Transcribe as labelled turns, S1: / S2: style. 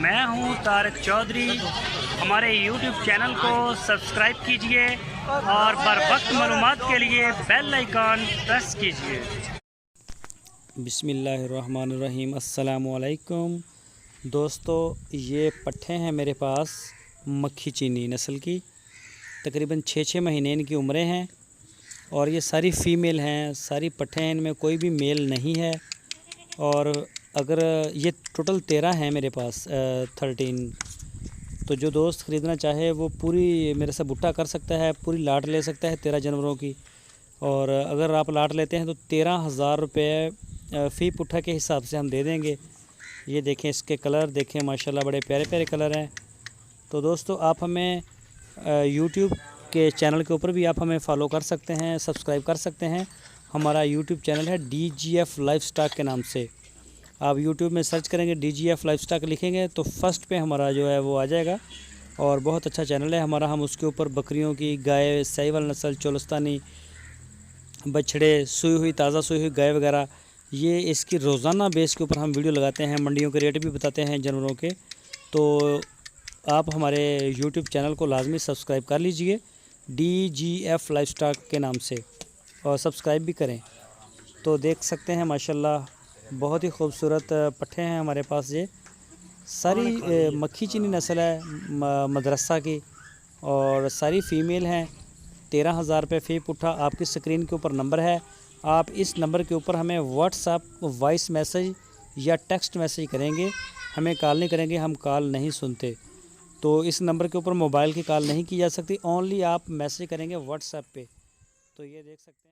S1: मैं हूं तारिक चौधरी। हमारे YouTube चैनल को सब्सक्राइब कीजिए और बर वक्त मालूमात के लिए बेल आइकॉन प्रेस कीजिए।
S2: बिस्मिल्लाहिर्रहमानिर्रहीम। अस्सलामु अलैकुम दोस्तों, ये पट्ठे हैं मेरे पास मक्खी चीनी नस्ल की। तकरीबन 6 महीने इनकी उम्रें हैं और ये सारी फ़ीमेल हैं। सारी पट्ठे हैं, इनमें कोई भी मेल नहीं है। और अगर ये टोटल 13 हैं मेरे पास 13। तो जो दोस्त ख़रीदना चाहे वो पूरी मेरे से बुट्टा कर सकता है, पूरी लाट ले सकता है 13 जानवरों की। और अगर आप लाट लेते हैं तो 13,000 रुपये फ़ी पुट्ठा के हिसाब से हम दे देंगे। ये देखें, इसके कलर देखें, माशाल्लाह बड़े प्यारे प्यारे कलर हैं। तो दोस्तों, आप हमें यूट्यूब के चैनल के ऊपर भी आप हमें फ़ॉलो कर सकते हैं, सब्सक्राइब कर सकते हैं। हमारा यूट्यूब चैनल है DGF लाइफस्टॉक के नाम से। आप यूट्यूब में सर्च करेंगे, DGF लाइफस्टॉक लिखेंगे तो फर्स्ट पे हमारा जो है वो आ जाएगा। और बहुत अच्छा चैनल है हमारा। हम उसके ऊपर बकरियों की, गाय, साहिवाल नस्ल, चोलस्तानी, बछड़े, सूई हुई, ताज़ा सूई हुई गाय वगैरह, ये इसकी रोज़ाना बेस के ऊपर हम वीडियो लगाते हैं। मंडियों के रेट भी बताते हैं जानवरों के। तो आप हमारे यूट्यूब चैनल को लाजमी सब्सक्राइब कर लीजिए DGF लाइफस्टॉक के नाम से, और सब्सक्राइब भी करें। तो देख सकते हैं माशाल्लाह बहुत ही खूबसूरत पट्ठे हैं हमारे पास। ये सारी मक्खी चीनी नस्ल है मदरसा की, और सारी फ़ीमेल हैं। 13,000 रुपये फ़ी पुट्ठा। आपकी स्क्रीन के ऊपर नंबर है, आप इस नंबर के ऊपर हमें व्हाट्सएप वॉइस मैसेज या टेक्स्ट मैसेज करेंगे। हमें कॉल नहीं करेंगे, हम कॉल नहीं सुनते। तो इस नंबर के ऊपर मोबाइल की कॉल नहीं की जा सकती, ओनली आप मैसेज करेंगे व्हाट्सएप पे। तो ये देख सकते हैं।